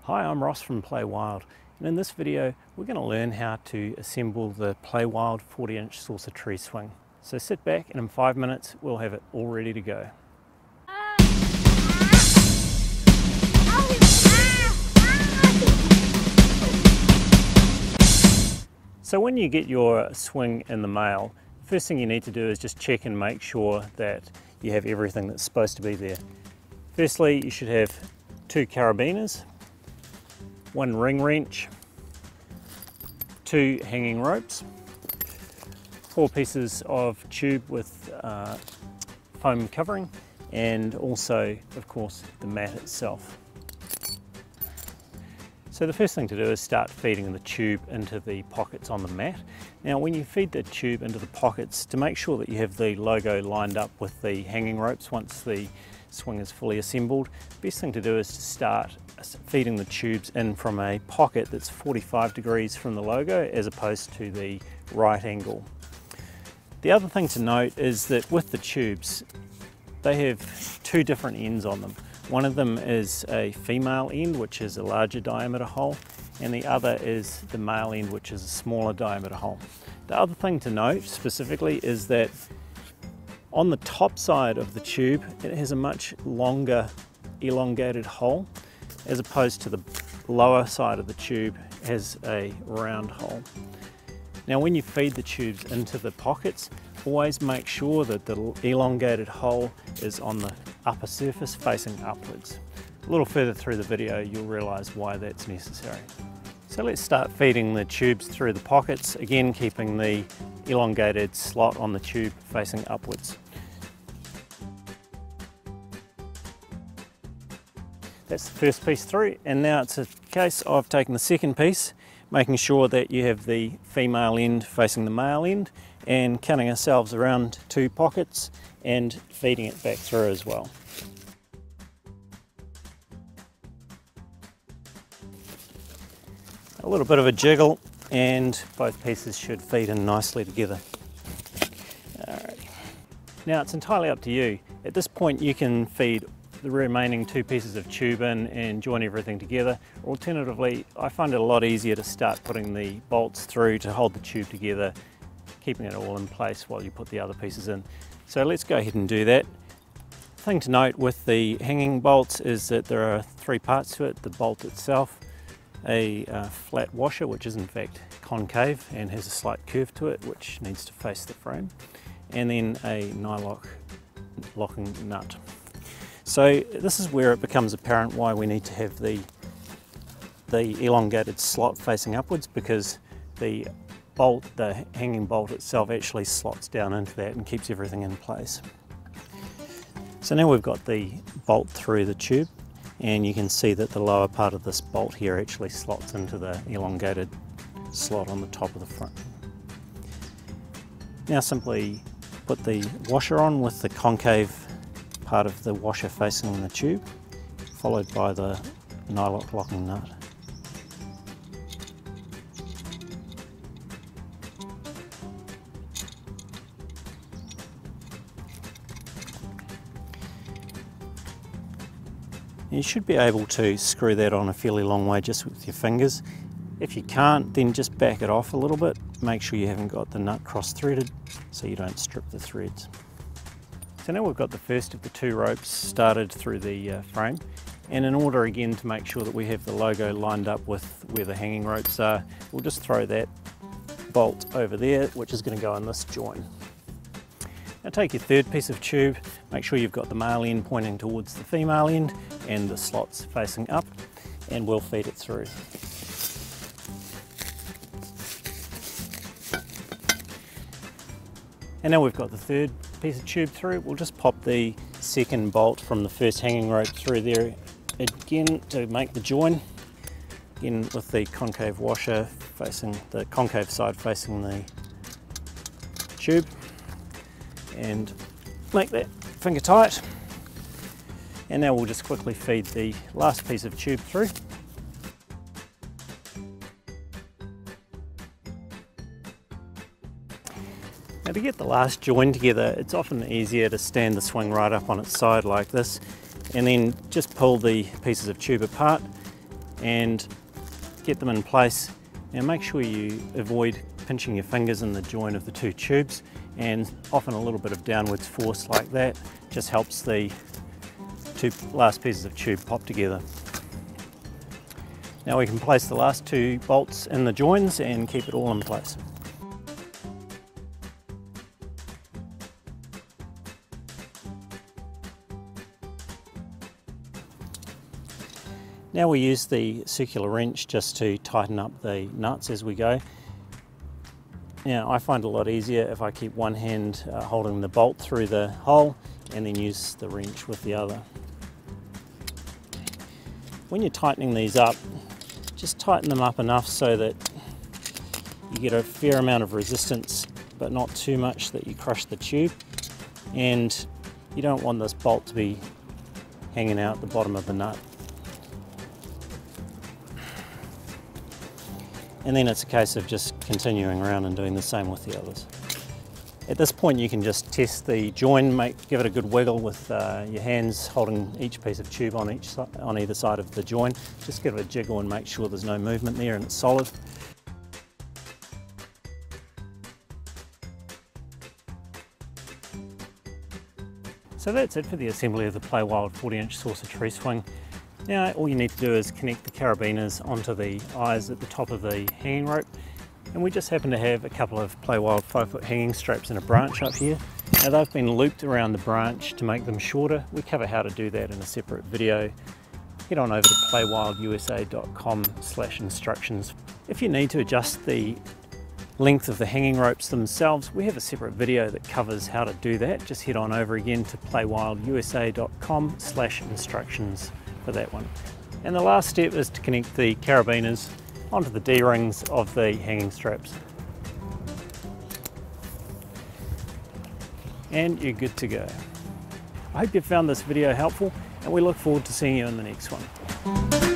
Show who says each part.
Speaker 1: Hi, I'm Ross from Play Wild, and in this video we're going to learn how to assemble the Play Wild 40-inch saucer tree swing. So sit back and in 5 minutes we'll have it all ready to go. So when you get your swing in the mail, the first thing you need to do is just check and make sure that you have everything that's supposed to be there. Firstly, you should have 2 carabiners, 1 ring wrench, 2 hanging ropes, 4 pieces of tube with foam covering, and also, of course, the mat itself. So the first thing to do is start feeding the tube into the pockets on the mat. Now when you feed the tube into the pockets, to make sure that you have the logo lined up with the hanging ropes once the swing is fully assembled, the best thing to do is to start feeding the tubes in from a pocket that's 45 degrees from the logo as opposed to the right angle. The other thing to note is that with the tubes, they have 2 different ends on them. One of them is a female end, which is a larger diameter hole, and the other is the male end, which is a smaller diameter hole. The other thing to note specifically is that on the top side of the tube, it has a much longer elongated hole, as opposed to the lower side of the tube has a round hole. Now when you feed the tubes into the pockets, always make sure that the elongated hole is on the upper surface facing upwards. A little further through the video you'll realise why that's necessary. So let's start feeding the tubes through the pockets, again keeping the elongated slot on the tube facing upwards. That's the first piece through, and now it's a case of taking the second piece, making sure that you have the female end facing the male end, and cutting ourselves around 2 pockets and feeding it back through as well. A little bit of a jiggle and both pieces should feed in nicely together. Alright. Now it's entirely up to you. At this point you can feed the remaining 2 pieces of tube in and join everything together. Alternatively, I find it a lot easier to start putting the bolts through to hold the tube together, keeping it all in place while you put the other pieces in. So let's go ahead and do that. The thing to note with the hanging bolts is that there are 3 parts to it: the bolt itself, a flat washer which is in fact concave and has a slight curve to it which needs to face the frame, and then a nylock locking nut. So this is where it becomes apparent why we need to have the elongated slot facing upwards, because the bolt, the hanging bolt itself, actually slots down into that and keeps everything in place. So now we've got the bolt through the tube, and you can see that the lower part of this bolt here actually slots into the elongated slot on the top of the front. Now simply put the washer on with the concave part of the washer facing the tube, followed by the nylock locking nut. You should be able to screw that on a fairly long way just with your fingers. If you can't, then just back it off a little bit. Make sure you haven't got the nut cross-threaded so you don't strip the threads. So now we've got the first of the 2 ropes started through the frame, and in order again to make sure that we have the logo lined up with where the hanging ropes are, we'll just throw that bolt over there, which is going to go in this join. Now take your 3rd piece of tube, make sure you've got the male end pointing towards the female end and the slots facing up, and we'll feed it through. And now we've got the 3rd piece of tube through, we'll just pop the 2nd bolt from the first hanging rope through there again to make the join, again with the concave washer facing the concave side facing the tube, and make that finger tight. And now we'll just quickly feed the last piece of tube through. Now to get the last join together, it's often easier to stand the swing right up on its side like this, and then just pull the pieces of tube apart and get them in place. Now make sure you avoid pinching your fingers in the join of the two tubes, and often a little bit of downwards force like that just helps the two last pieces of tube pop together. Now we can place the last two bolts in the joins and keep it all in place. Now we use the circular wrench just to tighten up the nuts as we go. Now I find it a lot easier if I keep one hand holding the bolt through the hole and then use the wrench with the other. When you're tightening these up, just tighten them up enough so that you get a fair amount of resistance, but not too much that you crush the tube. And you don't want this bolt to be hanging out the bottom of the nut. And then it's a case of just continuing around and doing the same with the others. At this point you can just test the join, give it a good wiggle with your hands holding each piece of tube on either side of the join. Just give it a jiggle and make sure there's no movement there and it's solid. So that's it for the assembly of the Play Wild 40-inch saucer tree swing. Now all you need to do is connect the carabiners onto the eyes at the top of the hanging rope, and we just happen to have a couple of Play Wild 5-foot hanging straps and a branch up here. Now they've been looped around the branch to make them shorter. We cover how to do that in a separate video. Head on over to playwildusa.com/instructions. If you need to adjust the length of the hanging ropes themselves, we have a separate video that covers how to do that. Just head on over again to playwildusa.com/instructions for that one. And the last step is to connect the carabiners onto the D-rings of the hanging straps. And you're good to go. I hope you found this video helpful, and we look forward to seeing you in the next one.